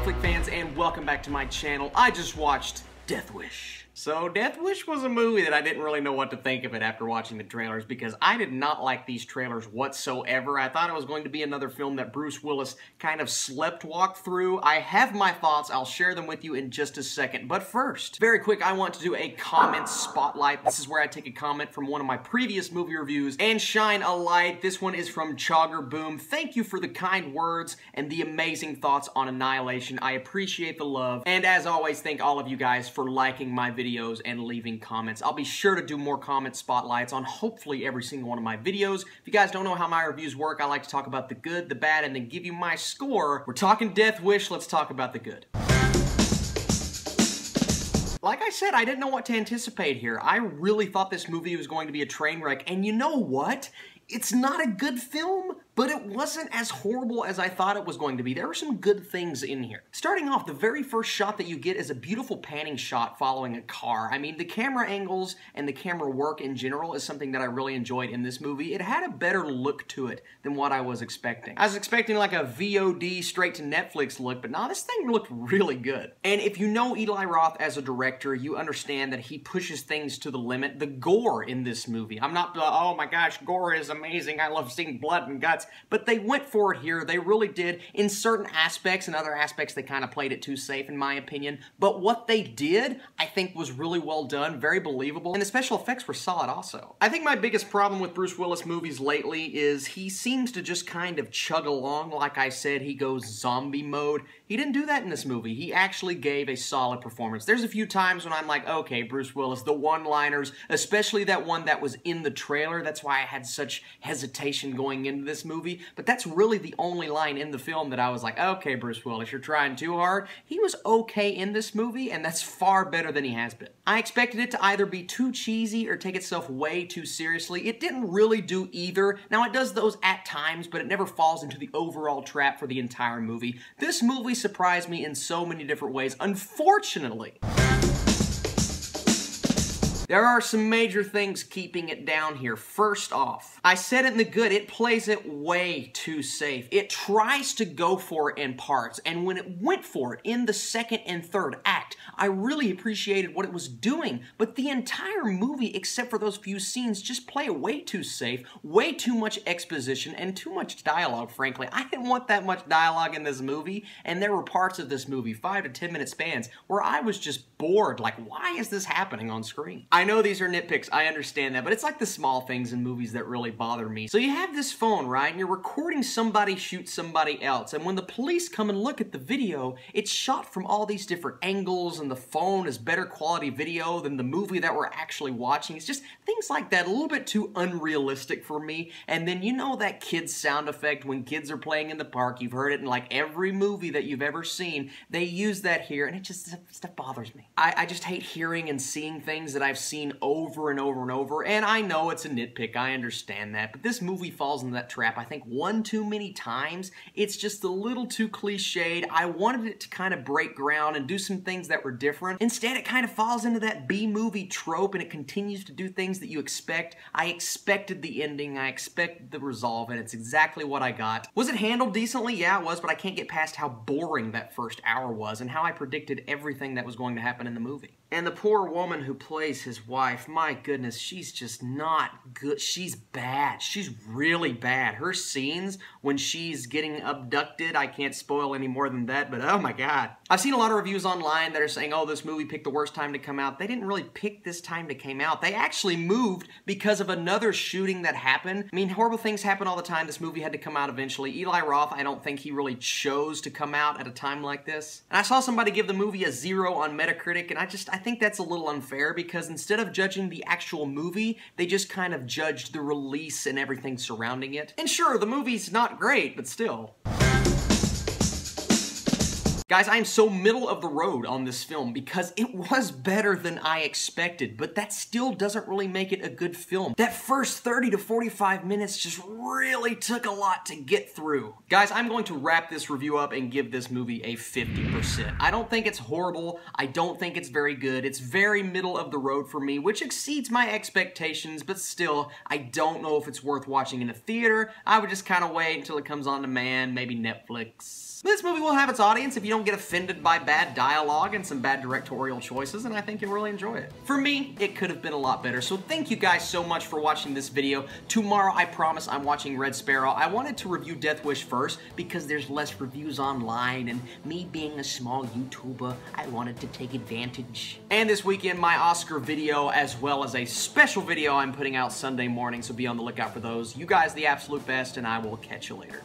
Flick fans, and welcome back to my channel. I just watched Death Wish. So Death Wish was a movie that I didn't really know what to think of it after watching the trailers, because I did not like these trailers whatsoever. I thought it was going to be another film that Bruce Willis kind of sleptwalked through. I have my thoughts. I'll share them with you in just a second. But first, very quick, I want to do a comment spotlight. This is where I take a comment from one of my previous movie reviews and shine a light. This one is from Chogger Boom. Thank you for the kind words and the amazing thoughts on Annihilation. I appreciate the love. And as always, thank all of you guys for liking my videos and leaving comments. I'll be sure to do more comment spotlights on hopefully every single one of my videos. If you guys don't know how my reviews work, I like to talk about the good, the bad, and then give you my score. We're talking Death Wish, let's talk about the good. Like I said, I didn't know what to anticipate here. I really thought this movie was going to be a train wreck, and you know what? It's not a good film, but it wasn't as horrible as I thought it was going to be. There were some good things in here. Starting off, the very first shot that you get is a beautiful panning shot following a car. I mean, the camera angles and the camera work in general is something that I really enjoyed in this movie. It had a better look to it than what I was expecting. I was expecting like a VOD straight to Netflix look, but nah, this thing looked really good. And if you know Eli Roth as a director, you understand that he pushes things to the limit. The gore in this movie, I'm not, oh my gosh, gore is amazing. I love seeing blood and guts. But they went for it here. They really did. In certain aspects and other aspects, they kind of played it too safe, in my opinion. But what they did, I think, was really well done, very believable, and the special effects were solid also. I think my biggest problem with Bruce Willis movies lately is he seems to just kind of chug along. Like I said, he goes zombie mode. He didn't do that in this movie. He actually gave a solid performance. There's a few times when I'm like, okay, Bruce Willis, the one-liners, especially that one that was in the trailer. That's why I had such hesitation going into this movie. But that's really the only line in the film that I was like, okay, Bruce Willis, you're trying too hard. He was okay in this movie, and that's far better than he has been. I expected it to either be too cheesy or take itself way too seriously. It didn't really do either. Now, it does those at times, but it never falls into the overall trap for the entire movie. This movie surprised me in so many different ways, unfortunately. There are some major things keeping it down here. First off, I said it in the good, it plays it way too safe. It tries to go for it in parts, and when it went for it in the second and third act, I really appreciated what it was doing, but the entire movie, except for those few scenes, just play it way too safe, way too much exposition, and too much dialogue, frankly. I didn't want that much dialogue in this movie, and there were parts of this movie, 5 to 10 minute spans, where I was just bored, like, why is this happening on screen? I know these are nitpicks, I understand that, but it's like the small things in movies that really bother me. So you have this phone, right, and you're recording somebody shoot somebody else, and when the police come and look at the video, it's shot from all these different angles, and the phone is better quality video than the movie that we're actually watching. It's just things like that, a little bit too unrealistic for me. And then you know that kid's sound effect when kids are playing in the park, you've heard it in like every movie that you've ever seen, they use that here, and it just, stuff bothers me. I just hate hearing and seeing things that I've seen over and over and over, and I know it's a nitpick, I understand that, but this movie falls into that trap, I think, one too many times. It's just a little too cliched. I wanted it to kind of break ground and do some things that were different. Instead, it kind of falls into that B-movie trope, and it continues to do things that you expect. I expected the ending, I expected the resolve, and it's exactly what I got. Was it handled decently? Yeah, it was, but I can't get past how boring that first hour was, and how I predicted everything that was going to happen in the movie. And the poor woman who plays his wife, my goodness, she's just not good. She's bad. She's really bad. Her scenes when she's getting abducted, I can't spoil any more than that, but oh my god. I've seen a lot of reviews online that are saying, oh, this movie picked the worst time to come out. They didn't really pick this time to come out. They actually moved because of another shooting that happened. I mean, horrible things happen all the time. This movie had to come out eventually. Eli Roth, I don't think he really chose to come out at a time like this. And I saw somebody give the movie a 0 on Metacritic, and I think that's a little unfair, because instead of judging the actual movie, they just kind of judged the release and everything surrounding it. And sure, the movie's not great, but still. Guys, I am so middle of the road on this film because it was better than I expected, but that still doesn't really make it a good film. That first 30 to 45 minutes just really took a lot to get through. Guys, I'm going to wrap this review up and give this movie a 50%. I don't think it's horrible. I don't think it's very good. It's very middle of the road for me, which exceeds my expectations, but still, I don't know if it's worth watching in a theater. I would just kind of wait until it comes on demand, maybe Netflix. This movie will have its audience. If you don't don't get offended by bad dialogue and some bad directorial choices, and I think you'll really enjoy it. For me, it could have been a lot better, so thank you guys so much for watching this video. Tomorrow, I promise I'm watching Red Sparrow. I wanted to review Death Wish first because there's less reviews online, and me being a small YouTuber, I wanted to take advantage. And this weekend, my Oscar video, as well as a special video I'm putting out Sunday morning, so be on the lookout for those. You guys the absolute best, and I will catch you later.